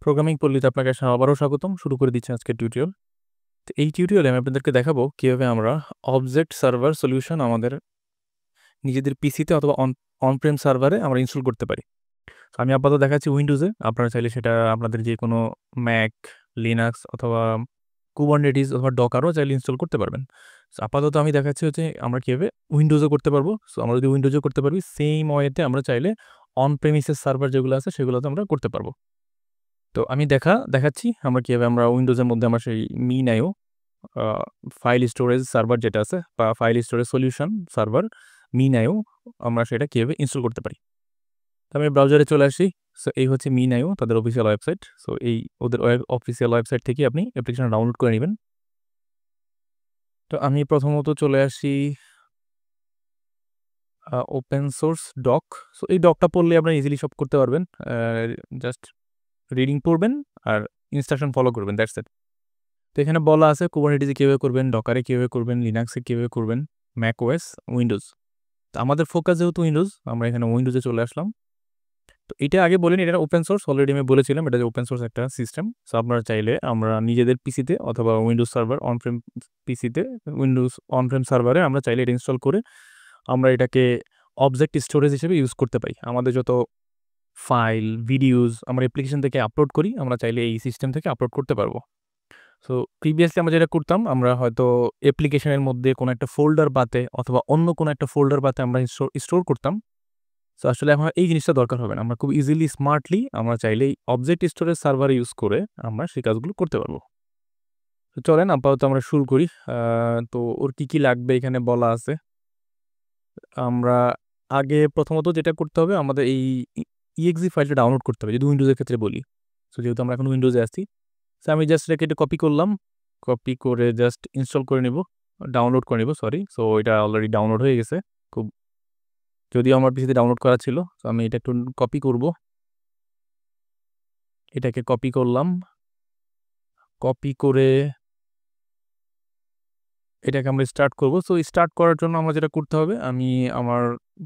Programming পল্লীতে আপনাকে আবারও স্বাগতম। শুরু করে দিচ্ছি আজকের টিউটোরিয়াল। তো এই টিউটোরিয়ালে আমি আপনাদেরকে দেখাবো কীভাবে আমরা অবজেক্ট সার্ভার সলিউশন আমাদের নিজেদের পিসিতে অথবা অন প্রেম সার্ভারে আমরা ইনস্টল করতে পারি। তো আমি আপাতত দেখাচ্ছি উইন্ডোজে, আপনারা চাইলে সেটা আপনাদের যে কোনো ম্যাক, লিনাক্স অথবা কুবারনেটিস অথবা ডকারও চাইলে ইনস্টল করতে পারবেন। সো আপাতত আমি দেখাচ্ছি হচ্ছে আমরা কীভাবে উইন্ডোজে করতে পারবো। সো আমরা যদি উইন্ডোজে করতে পারি, সেম ওয়েতে আমরা চাইলে অন প্রেমিসেস সার্ভার যেগুলো আছে সেগুলোতে আমরা করতে পারবো। তো আমি দেখাচ্ছি আমরা কীভাবে আমরা উইন্ডোজের মধ্যে আমরা সেই মিনাইও ফাইল স্টোরেজ সার্ভার যেটা আছে বা ফাইল স্টোরেজ সলিউশন সার্ভার মিনাইও আমরা সেটা কীভাবে ইনস্টল করতে পারি। তো আমি ব্রাউজারে চলে আসি। সো এই হচ্ছে মিনাইও, তাদের অফিসিয়াল ওয়েবসাইট। সো এই ওদের অফিসিয়াল ওয়েবসাইট থেকে আপনি অ্যাপ্লিকেশন ডাউনলোড করে নেবেন। তো আমি প্রথমত চলে আসি ওপেন সোর্স ডক। সো এই ডকটা পড়লে আপনারা ইজিলি সব করতে পারবেন। জাস্ট রিডিং পড়বেন আর ইনস্ট্রাকশন ফলো করবেন, দ্যাটস ইট। তো এখানে বলা আছে কুবারনেটিসে কীভাবে করবেন, ডকারে কীভাবে করবেন, লিনাক্সে কীভাবে করবেন, ম্যাক ওএস, উইন্ডোজ। তো আমাদের ফোকাস যেহেতু উইন্ডোজ, আমরা এখানে উইন্ডোজে চলে আসলাম। তো এটা আগে বলিনি, এটা ওপেন সোর্স, অলরেডি আমি বলেছিলাম এটা যে ওপেন সোর্স একটা সিস্টেম। সো আপনারা চাইলে আমরা নিজেদের পিসিতে অথবা উইন্ডোজ সার্ভার অনপ্রেম পিসিতে, উইন্ডোজ অনপ্রেম সার্ভারে আমরা চাইলে এটা ইনস্টল করে আমরা এটাকে অবজেক্ট স্টোরেজ হিসেবে ইউজ করতে পারি। আমাদের যত ফাইল, ভিডিওস আমরা অ্যাপ্লিকেশন থেকে আপলোড করি, আমরা চাইলে এই সিস্টেম থেকে আপলোড করতে পারবো। সো প্রিভিয়াসলি আমরা যেটা করতাম, আমরা হয়তো অ্যাপ্লিকেশনের মধ্যে কোনো একটা ফোল্ডার পাতে অথবা অন্য কোনো একটা ফোল্ডার পাতে আমরা স্টোর করতাম। সো আসলে এখন এই জিনিসটা দরকার হবে না। আমরা খুব ইজিলি স্মার্টলি আমরা চাইলেই অবজেক্ট স্টোরেজ সার্ভার ইউজ করে আমরা সেই কাজগুলো করতে পারবো। তো চলেন আপাতত আমরা শুরু করি। তো ওর কী লাগবে এখানে বলা আছে। আমরা আগে প্রথমত যেটা করতে হবে, আমাদের এই ইএক্সি ফাইলটা ডাউনলোড করতে হবে, যদি উইন্ডোজের ক্ষেত্রে বলি। সো যেহেতু আমরা এখন উইন্ডোজে আছি, সো আমি জাস্ট এটাকে কপি করলাম, কপি করে জাস্ট ইনস্টল করে নেব, ডাউনলোড করে নেব, সরি। সো এটা অলরেডি ডাউনলোড হয়ে গেছে, যদিও আমার পিসিতে ডাউনলোড করা ছিল। সো আমি এটা একটু কপি করব, এটাকে কপি করলাম, কপি করে এটাকে আমরা স্টার্ট করব। সো স্টার্ট করার জন্য আমরা যেটা করতে হবে, আমি আমার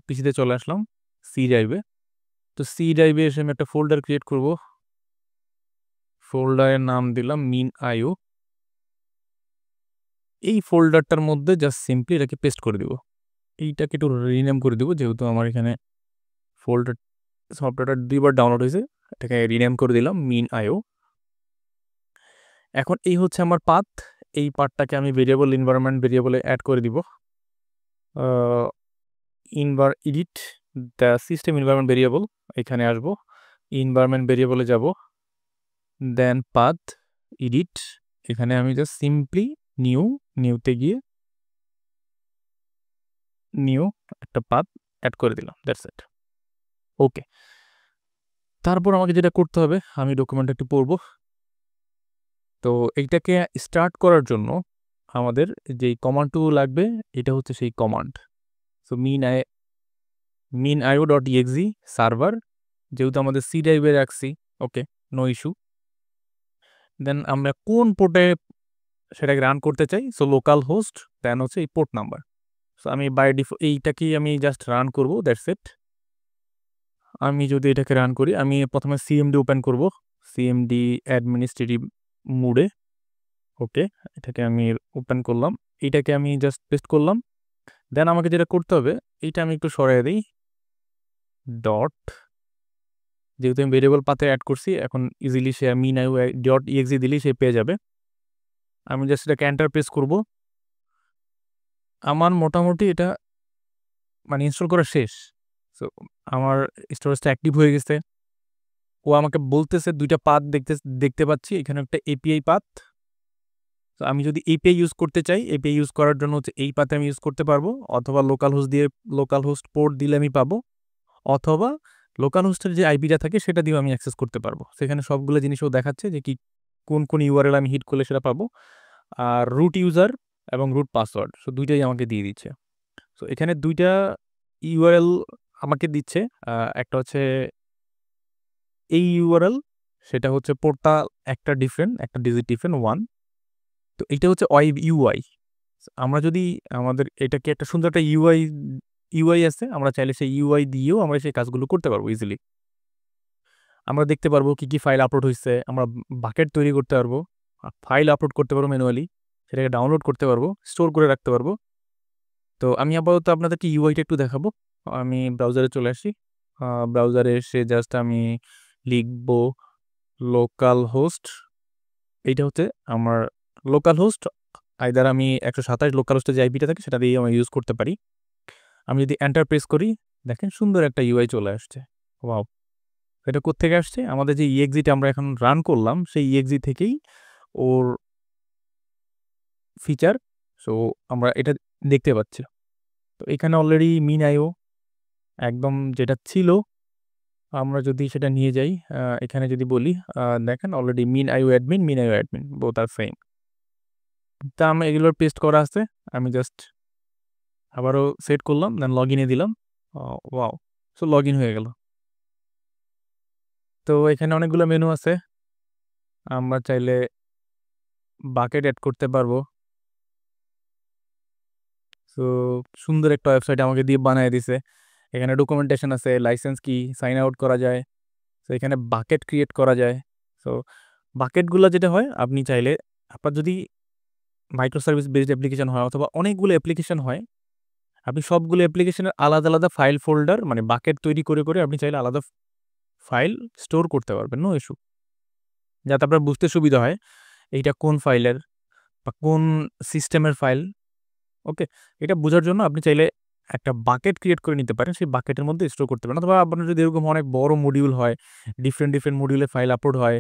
পিসিতে চলে আসলাম সি ড্রাইভে। তো সি ড্রাইভে এসে আমি একটা ফোল্ডার ক্রিয়েট করব, ফোল্ডারের নাম দিলাম মিনআইও। এই ফোল্ডারটার মধ্যে জাস্ট সিম্পলি এটাকে পেস্ট করে দিব। এইটাকে একটু রিনেম করে দিব, যেহেতু আমার এখানে ফোল্ডার সফটওয়্যারটা 2বার ডাউনলোড হয়েছে, এটাকে রিনেম করে দিলাম মিনআইও। এখন এই হচ্ছে আমার পাথ। এই পাথটাকে আমি ভেরিয়েবল এনভায়রনমেন্ট ভেরিয়েবলে অ্যাড করে দিব। Edit the system environment variable, এখানে আসবো, এনভায়রনমেন্ট ভেরিয়েবলে যাব, দেন পাথ এডিট, এখানে আমি জাস্ট সিম্পলি নিউতে গিয়ে নিউ একটা পাথ অ্যাড করে দিলাম, দ্যাটস ইট। ওকে, তারপর আমাকে যেটা করতে হবে, আমি ডকুমেন্টটা একটু পড়ব। তো এইটাকে স্টার্ট করার জন্য আমাদের যেই কমান্ডটুকু লাগবে, এটা হচ্ছে সেই কমান্ড। সো minio.exe সার্ভার, যেহেতু আমাদের সি ড্রাইভে রাখছি, ওকে, নো ইস্যু। দেন আমরা কোন পোর্টে সেটাকে রান করতে চাই, সো লোকাল হোস্ট, দেন হচ্ছে এই পোর্ট নাম্বার। সো আমি বাই এইটাকেই আমি জাস্ট রান করব, দ্যাটস ইট। আমি যদি এটাকে রান করি, আমি প্রথমে সিএমডি ওপেন করব, সিএমডি অ্যাডমিনিস্ট্রেটিভ মোডে। ওকে, এটাকে আমি ওপেন করলাম, এইটাকে আমি জাস্ট পেস্ট করলাম। দেন আমাকে যেটা করতে হবে, এইটা আমি একটু সরিয়ে দিই, ডট, যেহেতু আমি ভেরিয়েবল পাথে অ্যাড করছি, এখন ইজিলি সে minio.exe দিলেই সে পেয়ে যাবে। আমি জাস্ট এটাকে এন্টার প্রেস করব। আমার মোটামুটি এটা মানে ইনস্টল করা শেষ। সো আমার স্টোরেজটা অ্যাক্টিভ হয়ে গেছে। ও আমাকে বলতেছে 2টা পাথ দেখতে পাচ্ছি, এখানে একটা এপিআই পাথ। তো আমি যদি এপিআই ইউজ করতে চাই, এপিআই ইউজ করার জন্য হচ্ছে এই পাথে আমি ইউজ করতে পারবো, অথবা লোকাল হোস্ট পোর্ট দিলে আমি পাবো, অথবা লোকাল হোস্টের যে আইপিটা থাকে সেটা দিয়েও আমি অ্যাক্সেস করতে পারবো। সেখানে সবগুলো জিনিসও দেখাচ্ছে যে কি কোন ইউআরএল আমি হিট করলে সেটা পাবো। আর রুট ইউজার এবং রুট পাসওয়ার্ড, সো দুইটাই আমাকে দিয়ে দিচ্ছে। সো এখানে 2টা ইউআরএল আমাকে দিচ্ছে। একটা হচ্ছে এই ইউআরএল, সেটা হচ্ছে পোর্টটা একটা ডিফারেন্ট, একটা ডিজিট ডিফারেন্ট 1। তো এইটা হচ্ছে ইউআই। আমরা যদি আমাদের এটাকে একটা সুন্দর একটা ইউআই আছে, আমরা চাইলে সেই ইউআই দিয়েও আমরা সেই কাজগুলো করতে পারবো ইজিলি। আমরা দেখতে পারবো কি ফাইল আপলোড হয়েছে, আমরা বাকেট তৈরি করতে পারবো, ফাইল আপলোড করতে পারবো ম্যানুয়ালি, সেটাকে ডাউনলোড করতে পারবো, স্টোর করে রাখতে পারবো। তো আমি আপাতত আপনাদেরকে ইউআইটা একটু দেখাবো। আমি ব্রাউজারে চলে আসি, ব্রাউজারে এসে জাস্ট আমি লিখবো লোকাল হোস্ট। এইটা হচ্ছে আমার লোকাল হোস্ট, আইদার আমি 127 লোকাল হোস্টে যে আইপিটা থাকে সেটা দিয়ে আমি ইউজ করতে পারি। আমি যদি এন্টার প্রেস করি, দেখেন সুন্দর একটা ইউআই চলে আসছে। ওয়াও, এটা কোত্থেকে আসছে? আমাদের যে ইএক্সিটা আমরা এখন রান করলাম সেই ইএক্সি থেকেই ওর ফিচার। সো আমরা এটা দেখতে পাচ্ছি। তো এখানে অলরেডি মিন আইও একদম যেটা ছিল, আমরা যদি সেটা নিয়ে যাই, এখানে যদি বলি, দেখেন অলরেডি মিন আইও অ্যাডমিন বোথ আর সেম। তা আমি এগুলোর পেস্ট করা আছে, আমি জাস্ট আবারও সেট করলাম, দেন লগ ইনে দিলাম। ওয়াও, সো লগ ইন হয়ে গেল। তো এখানে অনেকগুলো মেনু আছে, আমরা চাইলে বাকেট অ্যাড করতে পারবো। সো সুন্দর একটা ওয়েবসাইট আমাকে দিয়ে বানিয়ে দিছে। এখানে ডকুমেন্টেশন আছে, লাইসেন্স কি, সাইন আউট করা যায়, তো এখানে বাকেট ক্রিয়েট করা যায়। সো বাকেটগুলো যেটা হয়, আপনি চাইলে আপনার যদি মাইক্রো সার্ভিস বেসড অ্যাপ্লিকেশন হয় অথবা অনেকগুলো অ্যাপ্লিকেশন হয়, আপনি সবগুলো অ্যাপ্লিকেশনের আলাদা আলাদা ফাইল ফোল্ডার মানে বাকেট তৈরি করে করে আপনি চাইলে আলাদা ফাইল স্টোর করতে পারবেন, নো ইস্যু। যাতে আপনার বুঝতে সুবিধা হয় এইটা কোন ফাইলের বা কোন সিস্টেমের ফাইল। ওকে, এটা বোঝার জন্য আপনি চাইলে একটা বাকেট ক্রিয়েট করে নিতে পারেন, সেই বাকেটের মধ্যে স্টোর করতে পারেন। অথবা আপনার যদি এরকম অনেক বড় মডিউল হয়, ডিফারেন্ট মডিউলে ফাইল আপলোড হয়,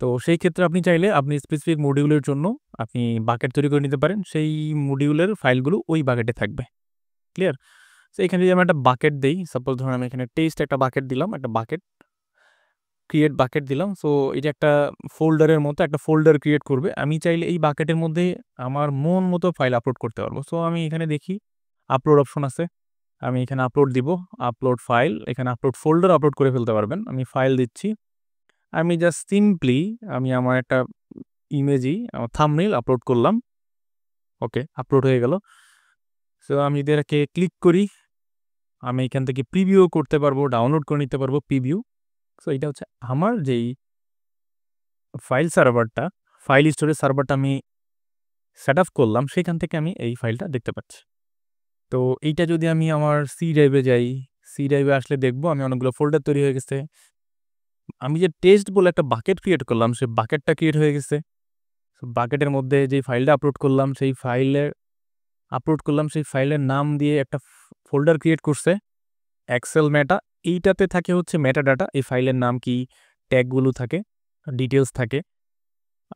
তো সেই ক্ষেত্রে আপনি চাইলে আপনি স্পেসিফিক মডিউলের জন্য আপনি বাকেট তৈরি করে নিতে পারেন, সেই মডিউলের ফাইলগুলো ওই বাকেটে থাকবে। ক্লিয়ার? তো এখানে যদি আমি একটা বাকেট দিই, সাপোজ ধরুন আমি এখানে টেস্ট একটা বাকেট দিলাম, একটা বাকেট ক্রিয়েট বাকেট দিলাম। সো এটা একটা ফোল্ডারের মতো একটা ফোল্ডার ক্রিয়েট করবে। আমি চাইলে এই বাকেটের মধ্যে আমার মন মতো ফাইল আপলোড করতে পারবো। সো আমি এখানে দেখি আপলোড অপশন আছে, আমি এখানে আপলোড দিব, আপলোড ফাইল, এখানে আপলোড ফোল্ডার আপলোড করে ফেলতে পারবেন। আমি ফাইল দিচ্ছি, আমি জাস্ট সিম্পলি আমি আমার একটা ইমেজই আমার থাম্বনেইল আপলোড করলাম। ওকে, আপলোড হয়ে গেল। সো আমি যদি এটাকে ক্লিক করি, আমি এখান থেকে প্রিভিউ করতে পারবো, ডাউনলোড করে নিতে পারবো প্রিভিউ। সো এটা হচ্ছে আমার যেই ফাইল সার্ভারটা, ফাইল স্টোরেজ সার্ভারটা আমি সেট আপ করলাম, সেখান থেকে আমি এই ফাইলটা দেখতে পাচ্ছি। তো এইটা যদি আমি আমার সি ড্রাইভে যাই, সি ড্রাইভে আসলে দেখবো আমি অনেকগুলো ফোল্ডার তৈরি হয়ে গেছে। আমি যে টেস্ট বলে একটা বাকেট ক্রিয়েট করলাম, সেই বাকেটটা ক্রিয়েট হয়ে গেছে। বাকেটের মধ্যে যে ফাইলটা আপলোড করলাম, সেই ফাইলের নাম দিয়ে একটা ফোল্ডার ক্রিয়েট করছে, এক্সেল মেটা। এইটাতে থাকে হচ্ছে মেটা ডাটা, এই ফাইলের নাম কি, ট্যাগগুলো থাকে, ডিটেলস থাকে।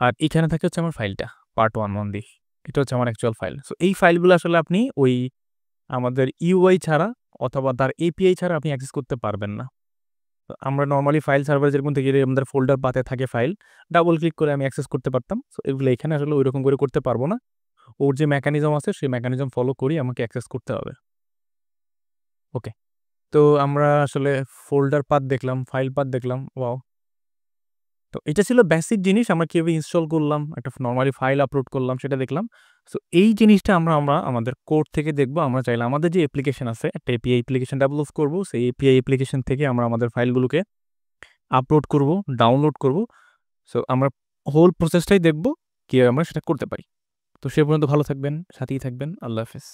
আর এখানে থাকে হচ্ছে আমার ফাইলটা পার্ট 1 অনলি, এটা হচ্ছে আমার অ্যাকচুয়াল ফাইল। সো এই ফাইলগুলো আসলে আপনি ওই আমাদের ইউআই ছাড়া অথবা তার এপিআই ছাড়া আপনি অ্যাক্সেস করতে পারবেন না। আমরা নর্মালি ফাইল সার্ভার যেরকম থেকে আমাদের ফোল্ডার পাতে থাকে ফাইল, ডাবল ক্লিক করে আমি অ্যাক্সেস করতে পারতাম। সো এগুলো এখানে আসলে ওই রকম করে করতে পারবো না। ওর যে মেকানিজম আছে সেই মেকানিজম ফলো করি আমাকে অ্যাক্সেস করতে হবে। ওকে, তো আমরা আসলে ফোল্ডার পাথ দেখলাম, ফাইল পাথ দেখলাম। ওয়াও, তো এটা ছিল বেসিক জিনিস, আমরা কীভাবে ইনস্টল করলাম, একটা নর্মালি ফাইল আপলোড করলাম সেটা দেখলাম। সো এই জিনিসটা আমরা আমাদের কোড থেকে দেখবো। আমরা চাইলে আমাদের যে অ্যাপ্লিকেশন আছে, একটা এপিআই অ্যাপ্লিকেশন ডেভেলপ করবো, সেই এপিআই অ্যাপ্লিকেশন থেকে আমরা আমাদের ফাইলগুলোকে আপলোড করব, ডাউনলোড করব। সো আমরা হোল প্রসেসটাই দেখব কীভাবে আমরা সেটা করতে পারি। তো সে পর্যন্ত ভালো থাকবেন, সাথেই থাকবেন। আল্লাহ হাফেজ।